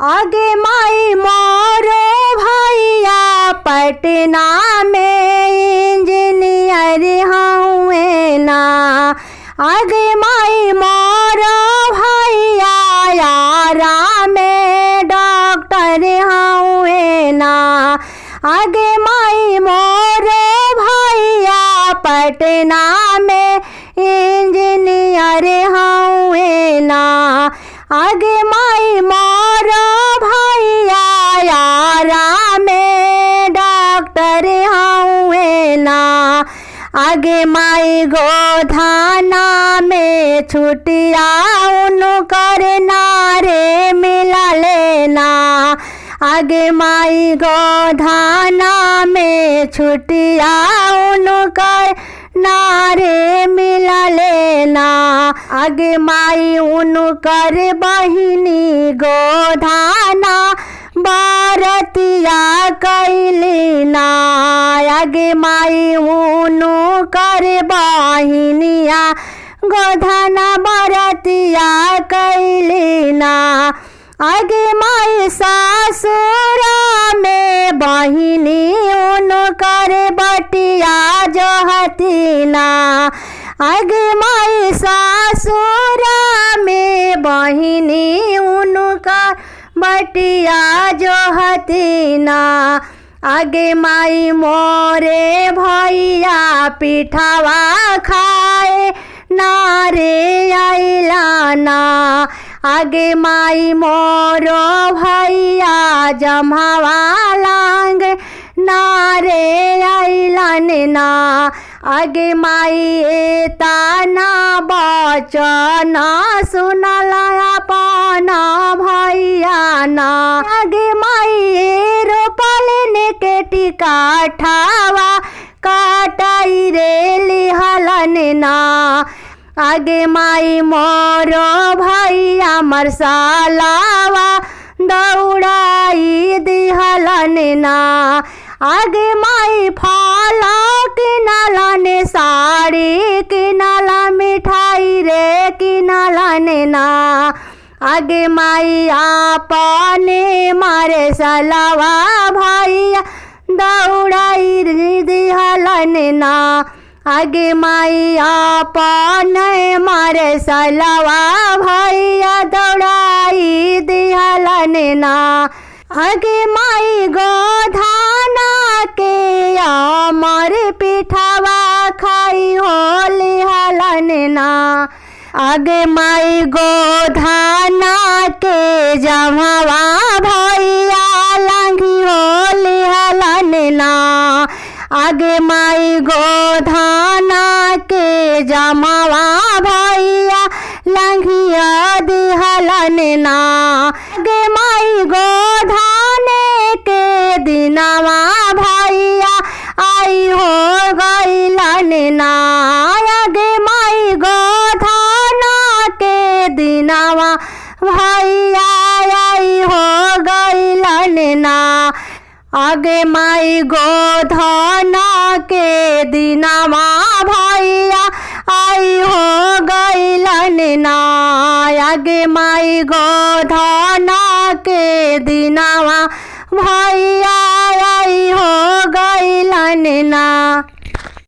आगे माई मोरो भैया पटना में इंजीनियर हुए ना। आगे माई मोरो भैया यारा में डॉक्टर हुए ना। आगे माई मोरो भैया पटना में इंजीनियर हुए ना। आगे माई मोरो भैया यारा में डॉक्टर हुए ना। आगे माई गोधाना में छुटिया उनकर नारे मिला लेना। आगे माई गोधाना में छुटिया उनकर नारे मिला लेना। आगे माई उनकर बहिनी गोधाना बारतिया कैली ना। आगे माई उनकर बहिनिया गोधाना बारतिया कैली ना। आगे माई सासुरा में बहिनी उनकर बटिया जोहती ना। आगे माई सासुरा में बहिनी उनकर बटिया जोहती ना। आगे माई मोरे भैया पिठावा खाए नारे आइला ना। आगे माई मोरो भैया जमावा लांग नारे आइलन ना। आगे माई एतना बचन सुनला अपना भैया ना। आगे माई रोपल ने के टिका ठावा काटाई रे लिहलन ना। आगे माई मोरो भैया मरसालावा दौड़ाई दिहलन ना। आगे माई फाला किनलन साड़ी किनला मिठाई रे किनलन ना। आगे माई आपने मारे सलावा भैया दौड़ाई दिहलन ना। आगे माई आपने मारे सलावा भैया दौड़ाई दिहलन ना। आगे माई गोधाना के अमर पिठावा खाई होली हलन ना। आगे माई गोधाना के जमावा भैया लांघी होली हलन ना। आगे माई गोधाना के जमावा भैया लांघिया दिहलन ना। आगे माई गोधाने के दिनवा भैया आई हो गइलन ना। आगे माई गोधाना के दिनवा भैया आई हो गइलन ना। आगे माई गोधाना के दिनवा भैया आई हो गइलन ना। आगे माई गोधाना के दिनवा भैया आई हो गइलन ना।